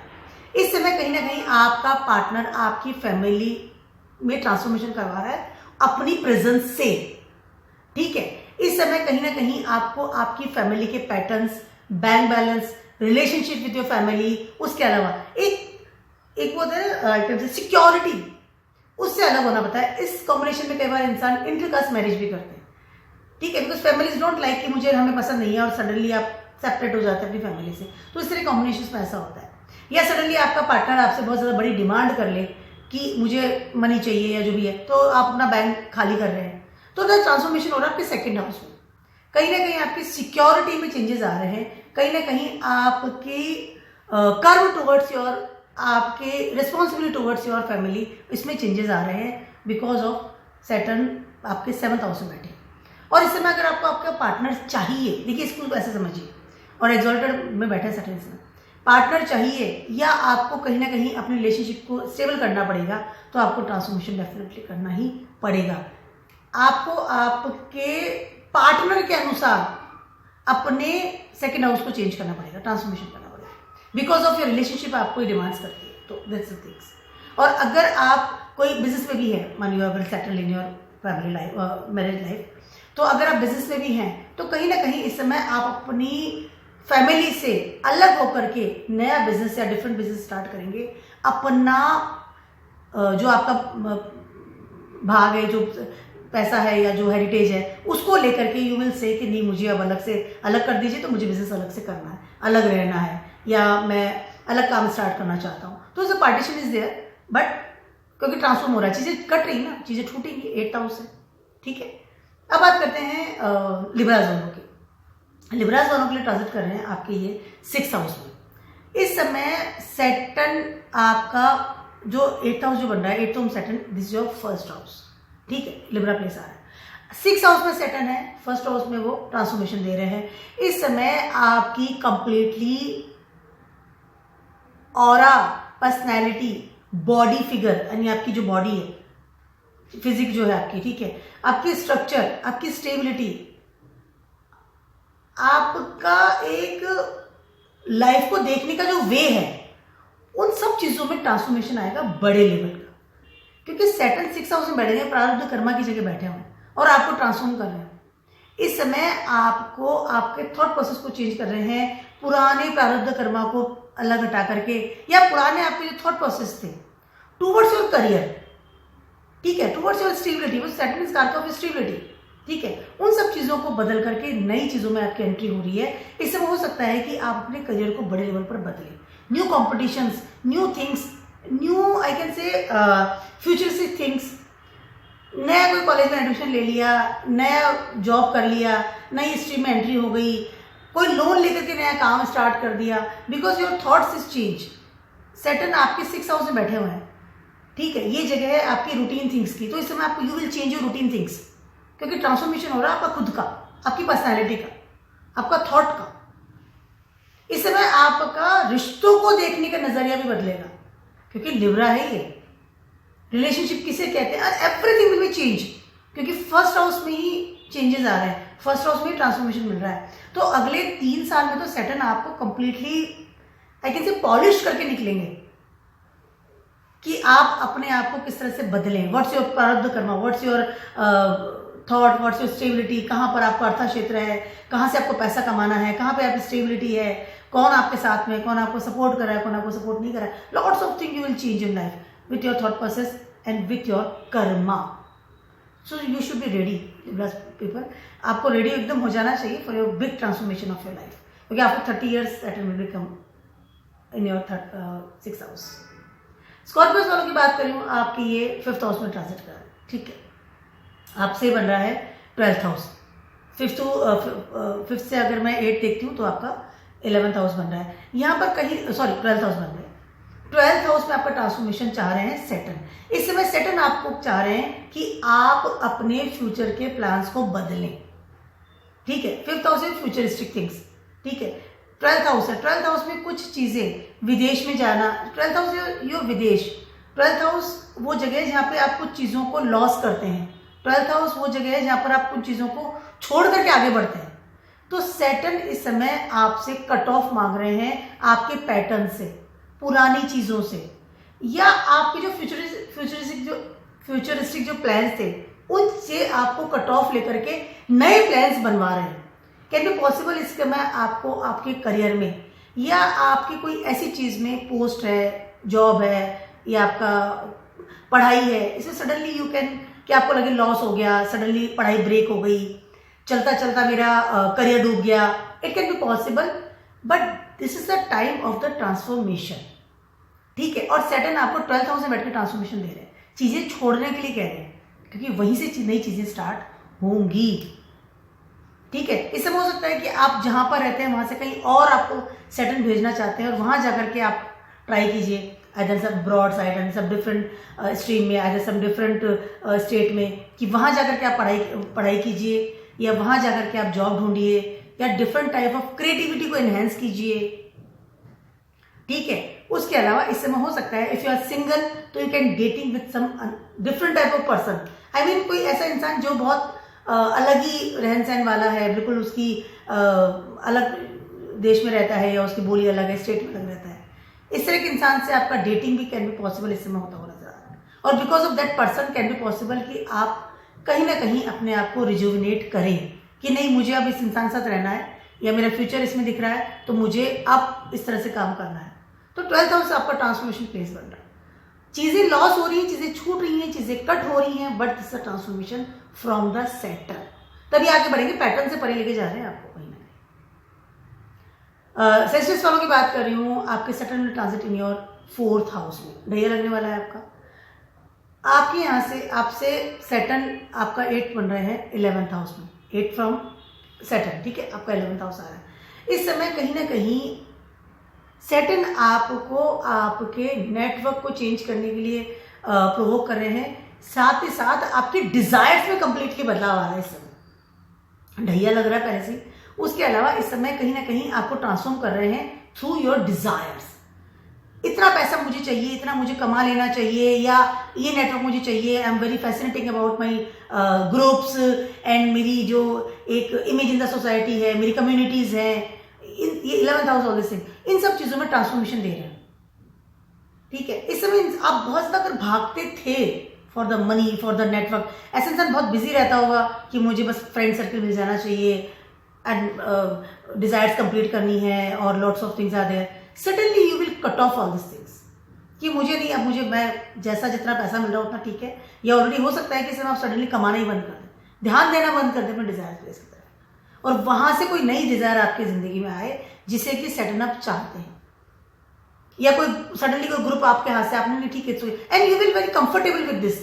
इस समय कहीं ना कहीं आपका पार्टनर आपकी फैमिली में ट्रांसफॉर्मेशन करवा रहा है अपनी प्रेजेंस से, ठीक है। इस समय कहीं ना कहीं आपको आपकी फैमिली के patterns, bank balance, relationship with your family, उसके अलावा एक वो है सिक्योरिटी, उससे अलग होना पड़ता है। इस कॉम्बिनेशन में कई बार इंसान इंटरकास्ट मैरिज भी करते हैं, ठीक है, बिकॉज फैमिलीज डोंट लाइक कि मुझे हमें पसंद नहीं है और सडनली आप सेपरेट हो जाते हैं अपनी फैमिली से। तो इस तरह कॉम्बिनेशन में ऐसा होता है। या सडनली आपका पार्टनर आपसे बहुत ज़्यादा बड़ी डिमांड कर ले कि मुझे मनी चाहिए या जो भी है, तो आप अपना बैंक खाली कर रहे हैं, तो ट्रांसफॉर्मेशन हो रहा है आपके 2nd हाउस में। कहीं ना कहीं आपकी सिक्योरिटी में चेंजेस आ रहे हैं, कहीं ना कहीं आपकी कर्व टुवर्ड्स योर, आपके रिस्पॉन्सिबिलिटी टुवर्ड्स योर फैमिली, इसमें चेंजेस आ रहे हैं बिकॉज ऑफ सैटर्न आपके 7th हाउस में बैठे। और इस समय अगर आपको आपका पार्टनर चाहिए, देखिए इसको ऐसे समझिए, और एक्सॉल्टेड में बैठे सैटर्न में पार्टनर चाहिए या आपको कहीं ना कहीं अपने रिलेशनशिप को स्टेबल करना पड़ेगा, तो आपको ट्रांसफॉर्मेशन डेफिनेटली करना ही पड़ेगा। आपको आपके पार्टनर के अनुसार अपने 2nd हाउस को चेंज करना पड़ेगा, ट्रांसफॉर्मेशन करना पड़ेगा, बिकॉज ऑफ योर रिलेशनशिप आपको ही डिमांड्स करती है। तो दैट्स द थिंग्स। और अगर आप कोई बिजनेस में भी है, मान लो अगर settle in your family life, marriage life, तो अगर आप बिजनेस में भी हैं तो कहीं ना कहीं इस समय आप अपनी फैमिली से अलग होकर के नया बिजनेस या डिफरेंट बिजनेस स्टार्ट करेंगे। अपना जो आपका भाग है, जो पैसा है या जो हेरिटेज है, उसको लेकर के यू विल से कि नहीं मुझे अब अलग से अलग कर दीजिए, तो मुझे बिजनेस अलग से करना है, अलग रहना है, या मैं अलग काम स्टार्ट करना चाहता हूँ। तो इस पार्टीशन इज देयर, बट क्योंकि ट्रांसफॉर्म हो रहा है, चीज़ें कट रही ना, चीज़ें छूटेंगी 8th हाउस से, ठीक है। अब बात करते हैं लिब्राज वालों की। लिब्राज वालों के लिए ट्रांजिट कर रहे हैं आपके ये 6th हाउस में। इस समय सैटर्न आपका जो 8th हाउस जो बन रहा है, 8th home Saturn, this is your 1st house, ठीक है। लिब्रा प्लेस आ रहा है, 6th हाउस में सैटर्न है, 1st हाउस में वो ट्रांसफॉर्मेशन दे रहे हैं। इस समय आपकी completely aura, personality, body figure, यानी आपकी जो बॉडी है, फिजिक जो है आपकी, ठीक है, आपकी स्ट्रक्चर, आपकी स्टेबिलिटी, आपका एक लाइफ को देखने का जो वे है, उन सब चीजों में ट्रांसफॉर्मेशन आएगा बड़े लेवल का, क्योंकि सैटर्न 6th हाउस में बैठे हैं, प्रारब्ध कर्मा की जगह बैठे हुए और आपको ट्रांसफॉर्म कर रहे हैं। इस समय आपको आपके थॉट प्रोसेस को चेंज कर रहे हैं, पुराने प्रारब्ध कर्मा को अलग हटा करके, या पुराने आपके जो थॉट प्रोसेस थे टूवर्ड्स योर करियर, ठीक है, टूवर्ड्स योर स्टेबिलिटी, वो सैटर्न इज कारक ऑफ स्टेबिलिटी, ठीक है, उन सब चीज़ों को बदल करके नई चीज़ों में आपकी एंट्री हो रही है। इससे हो सकता है कि आप अपने करियर को बड़े लेवल पर बदलें, new competitions, new things new I can से फ्यूचरिस्टिक थिंग्स, नया कोई कॉलेज में एडमिशन ले लिया, नया जॉब कर लिया, नई स्ट्रीम में एंट्री हो गई, कोई लोन लेकर के नया काम स्टार्ट कर दिया, because your thoughts is change. Saturn आपके 6th हाउस में बैठे हुए हैं, ठीक है, ये जगह है आपकी रूटीन थिंग्स की, तो इस समय आपको you will change your routine things, क्योंकि ट्रांसफॉर्मेशन हो रहा है आपका खुद का, आपकी पर्सनैलिटी का, आपका थॉट का। इस समय आपका रिश्तों को देखने का नजरिया भी बदलेगा, क्योंकि लिब्रा है ये, रिलेशनशिप किसे कहते हैं, एवरीथिंग विल बी चेंज, क्योंकि फर्स्ट हाउस में ही चेंजेस आ रहे हैं, फर्स्ट हाउस में ही ट्रांसफॉर्मेशन मिल रहा है। तो अगले 3 साल में तो सैटर्न आपको कंप्लीटली आई कैन से पॉलिश करके निकलेंगे कि आप अपने आप को किस तरह से बदलें, व्हाट्स योर प्रारब्ध कर्म, what's your thought, what's your stability, कहाँ पर आपका अर्था क्षेत्र है, कहाँ से आपको पैसा कमाना है, कहाँ पे आपकी स्टेबिलिटी है, कौन आपके साथ में, कौन आपको सपोर्ट कर रहा है, कौन आपको सपोर्ट नहीं कर रहा है। Lots of thing you will change in life with your thought process and with your Karma. So you should be ready Libra people, आपको रेडी एकदम हो जाना चाहिए for your big transformation of your life, क्योंकि आपको 30 years Saturn will become in your 6th house. Scorpios वालों की बात करूँ, आपकी ये 5th हाउस में ट्रांजिट कर रहा है, ठीक है, आपसे बन रहा है 12th हाउस। 5th से अगर मैं 8 देखती हूँ तो आपका 11th हाउस बन रहा है, यहाँ पर कहीं 12th हाउस बन रहा है। 12th हाउस में आपका ट्रांसफॉर्मेशन चाह रहे हैं सैटर्न। इस समय सैटर्न आपको चाह रहे हैं कि आप अपने फ्यूचर के प्लान्स को बदलें, ठीक है। 5th हाउस है फ्यूचरिस्टिक थिंग्स, ठीक है। 12th हाउस है, 12th हाउस में कुछ चीज़ें, विदेश में जाना, 12th हाउस यो विदेश, 12th हाउस वो जगह है जहाँ पे आप कुछ चीज़ों को लॉस करते हैं, 12th हाउस वो जगह है जहाँ पर आप कुछ चीज़ों को छोड़ करके आगे बढ़ते हैं। तो सैटर्न इस समय आपसे कट ऑफ मांग रहे हैं आपके पैटर्न से, पुरानी चीज़ों से, या आपके जो फ्यूचरिस्टिक जो प्लान्स थे उनसे आपको कट ऑफ लेकर के नए प्लान्स बनवा रहे हैं। कैन बी पॉसिबल इस समय आपको आपके करियर में या आपकी कोई ऐसी चीज़ में, पोस्ट है, जॉब है या आपका पढ़ाई है, इसमें सडनली यू कैन, कि आपको लगे लॉस हो गया, सडनली पढ़ाई ब्रेक हो गई, चलता चलता मेरा करियर डूब गया, it can be possible, but this is the time of the transformation, ठीक है। और सैटर्न आपको 12th हाउस में बैठ के ट्रांसफॉर्मेशन दे रहे हैं, चीज़ें छोड़ने के लिए कह रहे हैं, क्योंकि वहीं से नई चीज़ें स्टार्ट होंगी, ठीक है। इस समय हो सकता है कि आप जहाँ पर रहते हैं वहाँ से कहीं और आपको सैटर्न भेजना चाहते हैं और वहाँ जाकर के आप ट्राई कीजिए, आइदर सब ब्रॉड साइड एंड सब डिफरेंट स्ट्रीम में, आइदर सब डिफरेंट स्टेट में, कि वहाँ जाकर के आप पढ़ाई कीजिए या वहाँ जाकर के आप जॉब ढूंढिए या डिफरेंट टाइप ऑफ क्रिएटिविटी को एनहेंस कीजिए, ठीक है। उसके अलावा इस समय हो सकता है इफ यू आर सिंगल तो you can dating with some different type of person, I mean कोई ऐसा इंसान जो बहुत अलग ही रहन सहन वाला है, बिल्कुल उसकी अलग देश में रहता है या उसकी बोली अलग है, स्टेट में अलग रहता है, इस तरह के इंसान से आपका डेटिंग भी कैन बी पॉसिबल इस समय होता हुआ नजर आ रहा है। और because of that person can be possible कि आप कहीं ना कहीं अपने आप को रिजुविनेट करें कि नहीं, मुझे अब इस इंसान के साथ रहना है या मेरा फ्यूचर इसमें दिख रहा है, तो मुझे अब इस तरह से काम करना है। तो 12th हाउस आपका ट्रांसफॉर्मेशन प्लेस बन रहा है, चीज़ें लॉस हो रही हैं, चीज़ें छूट रही हैं, चीज़ें कट हो रही हैं, but this transformation from the centre, तभी आगे बढ़ेंगे, पैटर्न से परे लेके जा रहे हैं आपको कहीं ना कहीं। सेंसिटिव वालों की बात कर रही हूँ, आपके सैटर्न में transit in your 4th house में ढैया लगने वाला है आपका, आपके यहाँ से आपसे सैटर्न आपका 8 बन रहे हैं 11th हाउस में, 8 फ्रॉम सैटर्न, ठीक है, आपका 11th हाउस आ रहा है। इस समय कहीं ना कहीं सैटर्न आपको आपके नेटवर्क को चेंज करने के लिए प्रोवोक कर रहे हैं, साथ ही साथ आपके डिजायर्स में कंप्लीटली बदलाव आ रहा है, इस समय ढैया लग रहा है पहले से। उसके अलावा इस समय कहीं ना कहीं आपको ट्रांसफॉर्म कर रहे हैं थ्रू योर डिजायर्स, इतना पैसा मुझे चाहिए, इतना मुझे कमा लेना चाहिए, या ये नेटवर्क मुझे चाहिए, I am very fascinating about my groups and मेरी जो एक इमेज इन द सोसाइटी है, मेरी कम्युनिटीज हैं, ये 11th house all this thing, इन सब चीज़ों में ट्रांसफॉर्मेशन दे रहे हैं, ठीक है। इस समय आप बहुत ज़्यादा अगर भागते थे for the money, for the network, ऐसा इंसान बहुत बिजी रहता होगा कि मुझे बस फ्रेंड सर्कल मिल जाना चाहिए एंड डिजायर्स कंप्लीट करनी है और lots of things are there, suddenly you will cut off all this things कि मुझे नहीं, अब मुझे, मैं जैसा जितना पैसा मिल रहा है उतना ठीक है, या ऑलरेडी हो सकता है कि इसमें आप सडनली कमाना ही बंद कर दें, ध्यान देना बंद कर दें अपने डिजायर प्लेस की तरफ, और वहां से कोई नई डिजायर आपकी जिंदगी में आए जिसे कि सैटर्न आप चाहते हैं, या कोई सडनली कोई ग्रुप आपके हाथ से आपने ठीक है, and you will very comfortable with this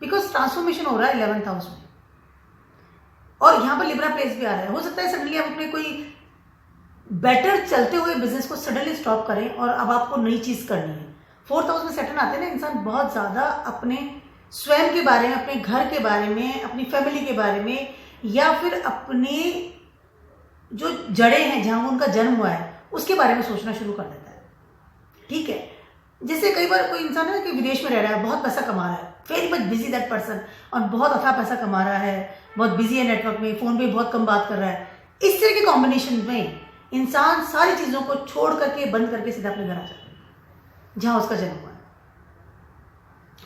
because transformation हो रहा है 11th हाउस में, और यहाँ पर लिब्रा प्लेस भी आ रहा है। हो सकता है सडनली आप अपने कोई बेटर चलते हुए बिजनेस को सडनली स्टॉप करें और अब आपको नई चीज करनी है। 4th हाउस में सैटर्न आते हैं ना, इंसान बहुत ज्यादा अपने स्वयं के बारे में, अपने घर के बारे में, अपनी फैमिली के बारे में, या फिर अपने जो जड़ें हैं जहां उनका जन्म हुआ है उसके बारे में सोचना शुरू कर देता है। ठीक है, जैसे कई बार कोई इंसान है कि विदेश में रह रहा है, बहुत पैसा कमा रहा है, very much busy that person, और बहुत अच्छा पैसा कमा रहा है, बहुत बिजी है नेटवर्क में, फोन पे बहुत कम बात कर रहा है। इस तरह के कॉम्बिनेशन में इंसान सारी चीजों को छोड़ करके, बंद करके सीधा अपने घर आ जाता है जहां उसका जन्म हुआ है।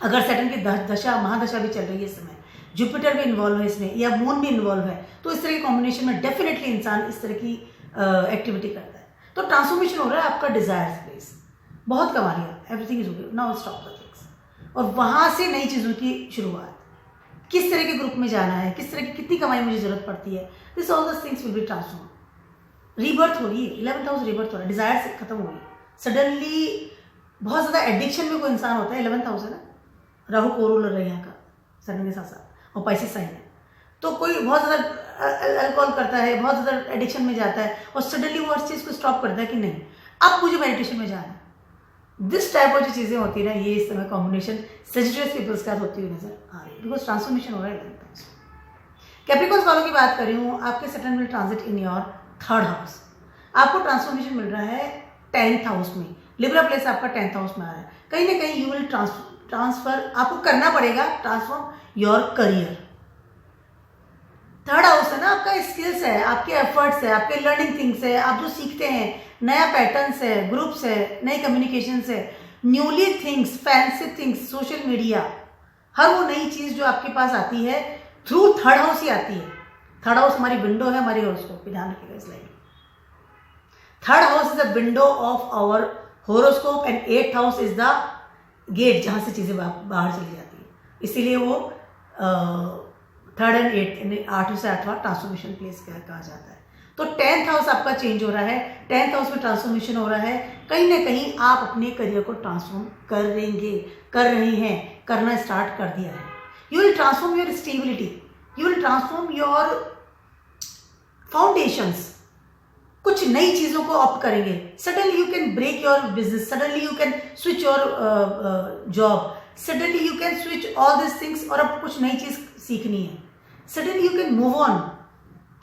अगर सैटर्न की दशा महादशा भी चल रही है इस समय, जुपिटर भी इन्वॉल्व है इसमें, या मून भी इन्वॉल्व है, तो इस तरह के कॉम्बिनेशन में डेफिनेटली इंसान इस तरह की एक्टिविटी करता है। तो ट्रांसफॉर्मेशन हो रहा है आपका डिजायर्स प्लेस, बहुत कमा लिया, everything is okay, now stop the things, और वहां से नई चीजों की शुरुआत। किस तरह के ग्रुप में जाना है, किस तरह की कितनी कमाई मुझे जरूरत पड़ती है, this all this things will be transform. Rebirth हो रही है, 11th हाउस रीबर्थ हो रहा है, डिजायर से खत्म हो रही है। सडनली बहुत ज्यादा एडिक्शन में कोई इंसान होता है, 11th हाउस है ना, राहु को रूलर है यहाँ का सडन के साथ साथ, और पाइसेस साइन है, तो कोई बहुत ज्यादा अल्कोहल करता है, बहुत ज्यादा एडिक्शन में जाता है, और सडनली वो हर चीज को स्टॉप करता है कि नहीं अब मुझे मेडिटेशन में जाना है। दिस टाइप ऑफ जो चीजें होती है ना, ये इस समय कॉम्बिनेशन सजिटेरियस पीपल्स के साथ होती हुई नजर आ रही है, बिकॉज ट्रांसफॉर्मेशन हो रहा है 11th हाउस। कैप्रिकॉर्न्स वालों की बात कर रही हूँ, आपके Saturn will transit in your 3rd house. आपको ट्रांसफॉर्मेशन मिल रहा है 10th हाउस में, लिब्रा प्लेस आपका 10th हाउस में आ रहा है। कहीं ना कहीं यू विल ट्रांसफर आपको करना पड़ेगा, transform your career. 3rd house है ना, आपका स्किल्स है, आपके एफर्ट्स है, आपके लर्निंग थिंग्स है, आप जो सीखते हैं, नया पैटर्न्स है, ग्रुप्स है, नए कम्युनिकेशंस है, newly things, fancy things, social media, हर वो नई चीज जो आपके पास आती है थ्रू 3rd हाउस ही आती है। 3rd हाउस हमारी विंडो है, हमारी हॉरोस्कोप, ध्यान रखिएगा इस line. 3rd house is the window of our horoscope and 8th house is the gate जहां से चीजें बाहर चली जाती है, इसीलिए वो 3rd एंड 8th 8 से 8वां ट्रांसफॉर्मेशन प्लेस कहा जाता है। तो 10th हाउस आपका चेंज हो रहा है, 10th हाउस में ट्रांसफॉर्मेशन हो रहा है। कहीं ना कहीं आप अपने करियर को ट्रांसफॉर्म करेंगे, कर रहे हैं, करना स्टार्ट कर दिया है। You will transform your stability, you will transform your foundations, कुछ नई चीजों को ऑप्ट करेंगे। Suddenly you can break your business, suddenly you can switch your job, suddenly you can switch all this things, और अब कुछ नई चीज सीखनी है। Suddenly you can move on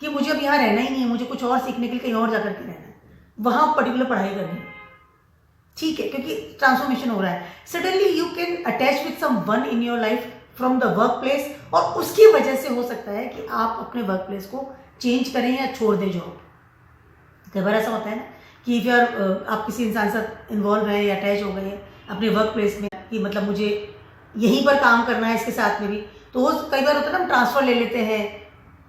कि मुझे अब यहाँ रहना ही नहीं है, मुझे कुछ और सीखने के लिए कहीं और जाकर के रहना है, वहां पर्टिकुलर पढ़ाई करनी है। ठीक है, क्योंकि ट्रांसफॉर्मेशन हो रहा है। Suddenly you can attach with someone in your life from the work place, और उसकी वजह से हो सकता है कि आप अपने वर्क प्लेस को चेंज करें या छोड़ दें जॉब। कई बार ऐसा होता है ना कि इफ आप किसी इंसान के साथ इन्वॉल्व है या अटैच हो गए हैं अपने वर्क प्लेस में, कि मतलब मुझे यहीं पर काम करना है इसके साथ में भी, तो वो कई बार होता है ना, हम ट्रांसफर ले लेते हैं,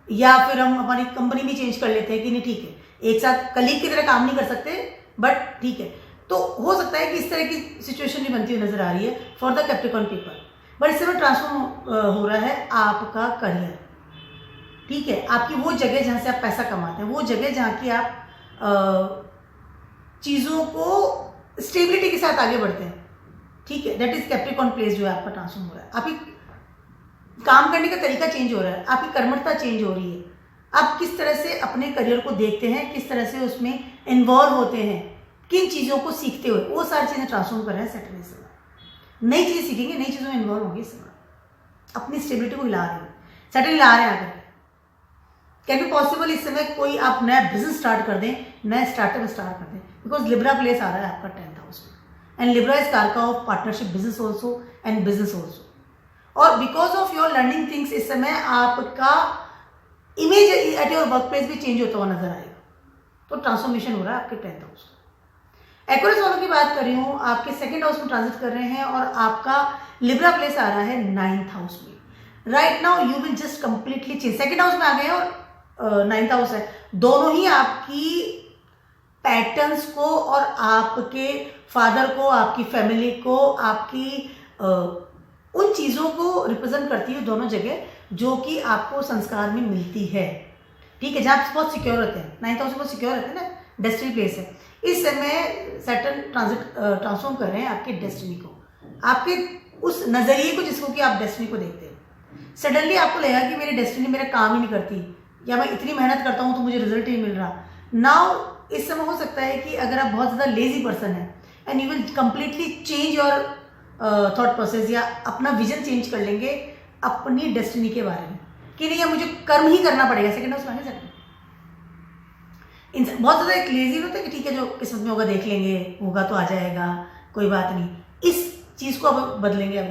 या फिर हम हमारी कंपनी भी चेंज कर लेते हैं कि नहीं ठीक है, एक साथ कलीग की तरह काम नहीं कर सकते, बट ठीक है। तो हो सकता है कि इस तरह की सिचुएशन भी बनती हुई नजर आ रही है for the Capricorn people. But इस समय ट्रांसफॉर्म हो रहा है आपका करियर। ठीक है, आपकी वो जगह जहां से आप पैसा कमाते हैं, वो जगह जहां की आप चीजों को स्टेबिलिटी के साथ आगे बढ़ते हैं। ठीक है, दैट इज कैप्रिकॉर्न प्लेस जो है आपका ट्रांसफॉर्म हो रहा है। आपकी काम करने का तरीका चेंज हो रहा है, आपकी कर्मठता चेंज हो रही है, आप किस तरह से अपने करियर को देखते हैं, किस तरह से उसमें इन्वॉल्व होते हैं, किन चीजों को सीखते हुए, वो सारी चीजें ट्रांसफॉर्म कर रहे हैं सैटर्न इस समय। नई चीज सीखेंगे, नई चीजों में इन्वॉल्व होंगे इस समय, अपनी स्टेबिलिटी को हिला रहे हैं, सैटर्न हिला रहे हैं आकर। कैन बी पॉसिबल इस समय कोई आप नया बिजनेस स्टार्ट कर दें, नया स्टार्टअप स्टार्ट कर दें, बिकॉज लिब्रा प्लेस आ रहा है आपका 10th हाउस में, एंड लिब्रा इज कारका of partnership business also and business also. और because of your learning things इस समय आपका image at your workplace भी चेंज होता हुआ नजर आएगा। तो ट्रांसफॉर्मेशन हो रहा है आपके 10th हाउस। एक्वेरियस वालों की बात कर रही हूँ, आपके 2nd हाउस में ट्रांजिट कर रहे हैं, और आपका लिब्रा प्लेस आ रहा है 9th हाउस में। Right now you will just completely change, 2nd house में आ गए और 9th हाउस है, दोनों ही आपकी पैटर्न्स को और आपके फादर को, आपकी फैमिली को, आपकी उन चीजों को रिप्रेजेंट करती है, दोनों जगह जो कि आपको संस्कार में मिलती है। ठीक है, जहाँ आप बहुत सिक्योर रहते हैं, 9th हाउस बहुत सिक्योर रहते हैं ना, डेस्टिनी प्लेस है। इस समय सैटर्न ट्रांसफॉर्म कर रहे हैं आपके डेस्टिनी को, आपके उस नज़रिए को जिसको कि आप डेस्टिनी को देखते हैं। सडनली आपको लगेगा कि मेरी डेस्टिनी मेरा काम ही नहीं करती, या मैं इतनी मेहनत करता हूँ तो मुझे रिजल्ट ही मिल रहा। नाउ इस समय हो सकता है कि अगर आप बहुत ज़्यादा लेजी पर्सन है and you will completely change your thought process, या अपना विजन चेंज कर लेंगे अपनी डेस्टिनी के बारे में कि नहीं, मुझे कर्म ही करना पड़ेगा। सेकंड हाउस माने सेकंड इंसान बहुत ज़्यादा एक लेजी होता है कि ठीक है जो किस्मत में होगा देख लेंगे, होगा तो आ जाएगा, कोई बात नहीं। इस चीज़ को अब बदलेंगे। अब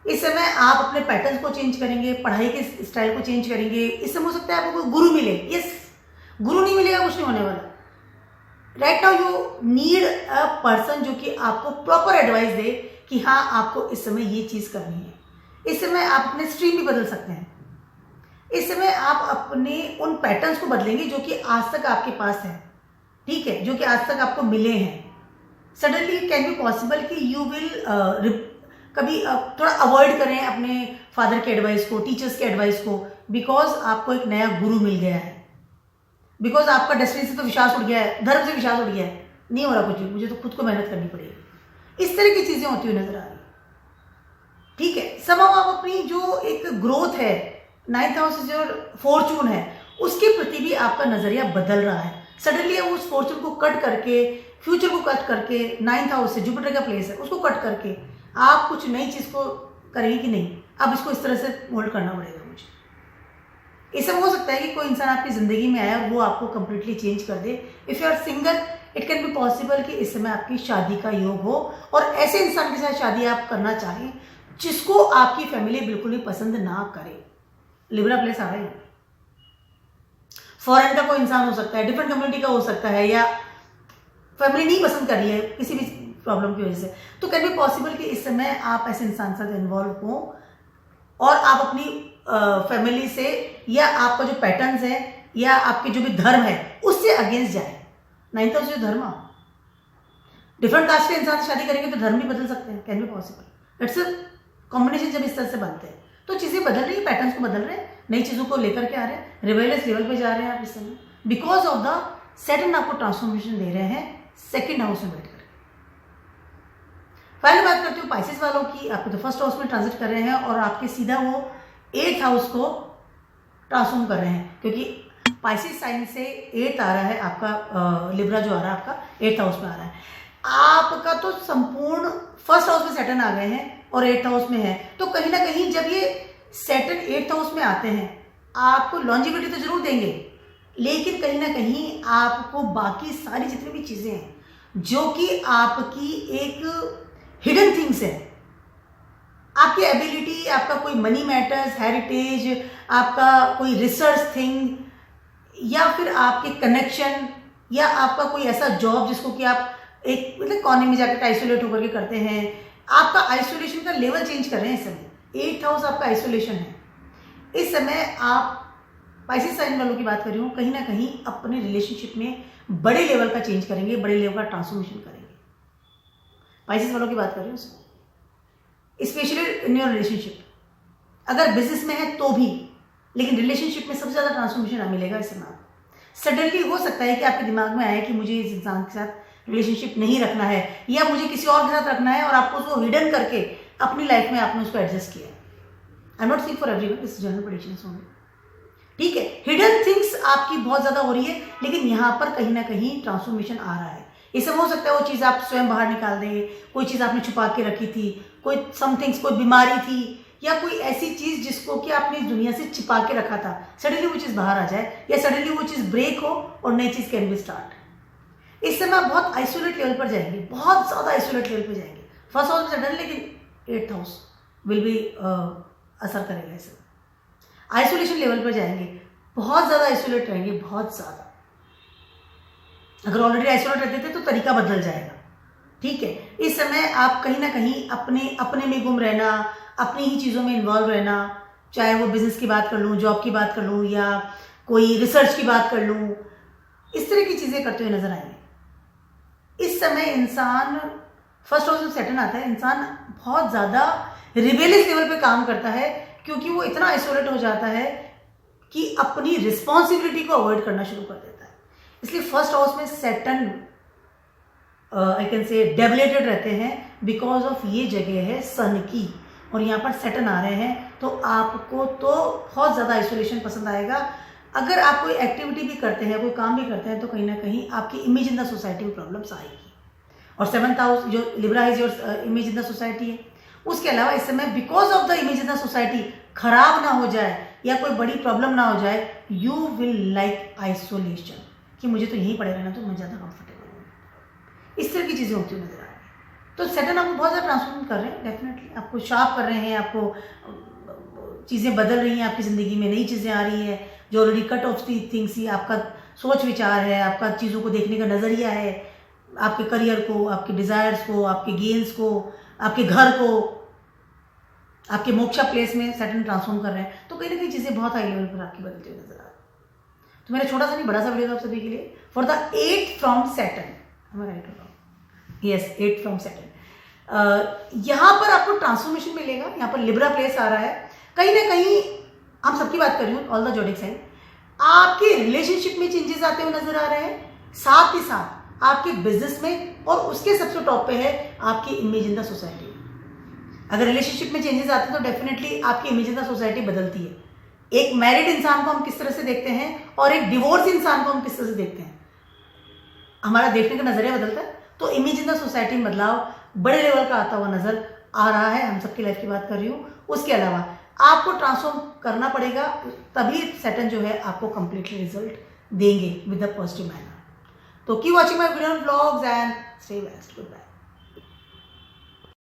इस समय आप अपने पैटर्न्स को चेंज करेंगे, पढ़ाई के स्टाइल को चेंज करेंगे। इस समय हो सकता है आपको कोई गुरु मिले। यस, गुरु नहीं मिलेगा कुछ नहीं होने वाला। Right now you need a person जो कि आपको प्रॉपर एडवाइस दे कि हाँ आपको इस समय ये चीज़ करनी है। इस समय आप अपने स्ट्रीम भी बदल सकते हैं। इस समय आप अपने उन पैटर्न्स को बदलेंगे जो कि आज तक आपके पास है, ठीक है, जो कि आज तक आपको मिले हैं। सडनली कैन बी पॉसिबल कि यू विल कभी थोड़ा अवॉइड करें अपने फादर के एडवाइस को, टीचर्स के एडवाइस को, बिकॉज आपको एक नया गुरु मिल गया है, बिकॉज आपका डेस्टिनी से तो विश्वास उठ गया है, धर्म से विश्वास उठ गया है, नहीं हो रहा कुछ भी, मुझे तो खुद को मेहनत करनी पड़ेगी। इस तरह की चीज़ें होती हुई नजर आ रही, ठीक है। समाव आप अपनी जो एक ग्रोथ है, 9th हाउस जो फॉर्चून है, उसके प्रति भी आपका नजरिया बदल रहा है। सडनली आप उस फॉर्चून को कट करके, फ्यूचर को कट करके, 9th हाउस से जुपिटर का प्लेस है उसको कट करके आप कुछ नई चीज़ को करेंगे कि नहीं, अब इसको इस तरह से मोल्ड करना पड़ेगा मुझे। इससे हो सकता है कि कोई इंसान आपकी ज़िंदगी में आया और वो आपको कंप्लीटली चेंज कर दे। If you are single, it can be possible कि इस समय आपकी शादी का योग हो और ऐसे इंसान के साथ शादी आप करना चाहें जिसको आपकी फैमिली बिल्कुल भी पसंद ना करे। लिब्रा प्लेस आ रहा है, फॉरेन का कोई इंसान हो सकता है, डिफरेंट कम्युनिटी का हो सकता है, या फैमिली नहीं पसंद कर रही है किसी भी प्रॉब्लम की वजह से, तो कैन बी पॉसिबल कि इस समय आप ऐसे इंसान से इन्वॉल्व हो और आप अपनी फैमिली से, या आपका जो पैटर्न्स है या आपके जो भी धर्म है उससे अगेंस्ट जाए। 9th हाउस जो धर्म, डिफरेंट कास्ट के इंसान से शादी करेंगे तो धर्म भी बदल सकते हैं, can be possible. It's a combination. जब इस तरह से बनते हैं तो चीज़ें बदल रही है, पैटर्न्स को बदल रहे हैं, नई चीज़ों को लेकर के आ रहे हैं, रिवेलियस लेवल पे जा रहे हैं आप इस समय, बिकॉज ऑफ द सैटर्न आपको ट्रांसफॉर्मेशन दे रहे हैं 2nd हाउस में बैठकर। पहले बात करती हूँ पाइसेस वालों की। आपको तो 1st हाउस में ट्रांजिट कर रहे हैं और आपके सीधा वो 8th हाउस को ट्रांसफॉर्म कर रहे हैं, क्योंकि पाइसेस साइन से 8th आ रहा है आपका, लिब्रा जो आ रहा है आपका 8th हाउस में आ रहा है। आपका तो संपूर्ण 1st हाउस में सैटर्न आ गए हैं और 8th हाउस में है, तो कहीं ना कहीं जब ये सैटर्न 8th हाउस में आते हैं आपको लॉन्जिविटी तो जरूर देंगे, लेकिन कहीं ना कहीं आपको बाकी सारी जितनी भी चीज़ें हैं जो कि आपकी एक हिडन थिंग्स है, आपकी एबिलिटी, आपका कोई मनी मैटर्स, हेरिटेज, आपका कोई रिसर्च थिंग, या फिर आपके कनेक्शन, या आपका कोई ऐसा जॉब जिसको कि आप एक मतलब कॉर्नर में जाकर आइसोलेट होकर के करते हैं, आपका आइसोलेशन का लेवल चेंज कर रहे हैं इस समय। 8th हाउस आपका आइसोलेशन है। इस समय आप पाइसेस साइन वालों की बात कर रही हूँ, कहीं ना कहीं अपने रिलेशनशिप में बड़े लेवल का चेंज करेंगे, बड़े लेवल का ट्रांसफॉर्मेशन करेंगे। पाइसेस वालों की बात कर रही हूँ, स्पेशली इन योर रिलेशनशिप। अगर बिजनेस में है तो भी, लेकिन रिलेशनशिप में सबसे ज़्यादा ट्रांसफॉर्मेशन मिलेगा इस समय। सडनली हो सकता है कि आपके दिमाग में आए कि मुझे इस इंसान के साथ रिलेशनशिप नहीं रखना है, या मुझे किसी और के साथ रखना है, और आपको उसको हिडन करके अपनी लाइफ में आपने उसको एडजस्ट किया। आई am not seeing for everyone, इस जनरल प्रेडिक्शंस होंगे, ठीक है। हिडन थिंग्स आपकी बहुत ज़्यादा हो रही है, लेकिन यहाँ पर कहीं ना कहीं ट्रांसफॉर्मेशन आ रहा है। इससे हो सकता है वो चीज़ आप स्वयं बाहर निकाल दें, कोई चीज़ आपने छुपा के रखी थी, कोई समथिंग्स, कोई बीमारी थी, या कोई ऐसी चीज़ जिसको कि आपने दुनिया से छिपा के रखा था, सडनली वो चीज़ बाहर आ जाए, या सडनली वो चीज़ ब्रेक हो और नई चीज़ कैन बी स्टार्ट। इस समय आप बहुत आइसोलेट लेवल पर जाएंगे, बहुत ज़्यादा आइसोलेट लेवल पर जाएंगे। 1st हाउस में सडन, लेकिन 8th हाउस विल बी असर करेगा इसे। आइसोलेशन लेवल पर जाएंगे, बहुत ज़्यादा आइसोलेट रहेंगे, बहुत ज़्यादा। अगर ऑलरेडी आइसोलेट रहते थे तो तरीका बदल जाएगा, ठीक है। इस समय आप कहीं ना कहीं अपने में गुम रहना, अपनी ही चीज़ों में इन्वॉल्व रहना, चाहे वो बिजनेस की बात कर लूँ, जॉब की बात कर लूँ, या कोई रिसर्च की बात कर लूँ, इस तरह की चीज़ें करते हुए नजर आएंगे। इस समय इंसान 1st हाउस में सैटर्न आता है, इंसान बहुत ज़्यादा रिबेलियस लेवल पे काम करता है, क्योंकि वो इतना आइसोलेट हो जाता है कि अपनी रिस्पॉन्सिबिलिटी को अवॉइड करना शुरू कर देता है। इसलिए फर्स्ट हाउस में सैटर्न आई कैन से डेबिलेटेड रहते हैं बिकॉज ऑफ ये जगह है सन की, और यहाँ पर सैटर्न आ रहे हैं तो आपको तो बहुत ज़्यादा आइसोलेशन पसंद आएगा। अगर आप कोई एक्टिविटी भी करते हैं, कोई काम भी करते हैं, तो कहीं ना कहीं आपकी इमेज इन द सोसाइटी में प्रॉब्लम्स आएगी। और सेवंथ हाउस जो Libra is your image in the society है। उसके अलावा इस समय because of the image in the society खराब ना हो जाए या कोई बड़ी प्रॉब्लम ना हो जाए, यू विल लाइक आइसोलेशन, कि मुझे तो यहीं पड़े रहना तो मैं ज़्यादा कंफर्टेबल हूँ। इस तरह की चीज़ें होती हुई नजर आ रही हैं। तो सैटर्न आपको बहुत ज़्यादा ट्रांसफॉर्म कर रहे हैं, डेफिनेटली आपको शार्प कर रहे हैं, आपको चीज़ें बदल रही हैं, आपकी ज़िंदगी में नई चीज़ें आ रही है जो already cut off the things ही। आपका सोच विचार है, आपका चीज़ों को देखने का नज़रिया है, आपके करियर को, आपके डिज़ायर्स को, आपके गेन्स को, आपके घर को, आपके मोक्षा प्लेस में सैटर्न ट्रांसफॉर्म कर रहे हैं। तो कहीं ना कहीं चीज़ें बहुत हाई लेवल पर आपकी बदलती हुई नजर आ रही है। तो मेरा छोटा सा नहीं बड़ा सा वीडियो था आप सभी के लिए for the 8 from Saturn. Yes, 8 from Saturn. यहाँ पर आपको ट्रांसफॉर्मेशन मिलेगा। यहाँ पर लिब्रा प्लेस आ रहा है, कहीं ना कहीं हम सबकी बात कर रही हूँ, ऑल द जोडिक साइन, आपके रिलेशनशिप में चेंजेस आते हुए नजर आ रहे हैं, साथ ही साथ आपके बिजनेस में, और उसके सबसे टॉप पे है आपकी इमेज इन द सोसाइटी। अगर रिलेशनशिप में चेंजेस आते हैं तो डेफिनेटली आपकी इमेज इन द सोसाइटी बदलती है। एक मैरिड इंसान को हम किस तरह से देखते हैं और एक डिवोर्स इंसान को हम किस तरह से देखते हैं, हमारा देखने का नजरिया बदलता है। तो इमेज इन द सोसाइटी में बदलाव बड़े लेवल का आता हुआ नजर आ रहा है। हम सबकी लाइफ की बात कर रही हूँ। उसके अलावा आपको ट्रांसफॉर्म करना पड़ेगा, तभी सैटर्न जो है आपको कंप्लीटली रिजल्ट देंगे विद द पॉजिटिव मैनर। तो keep watching my video vlogs and stay best. Good bye.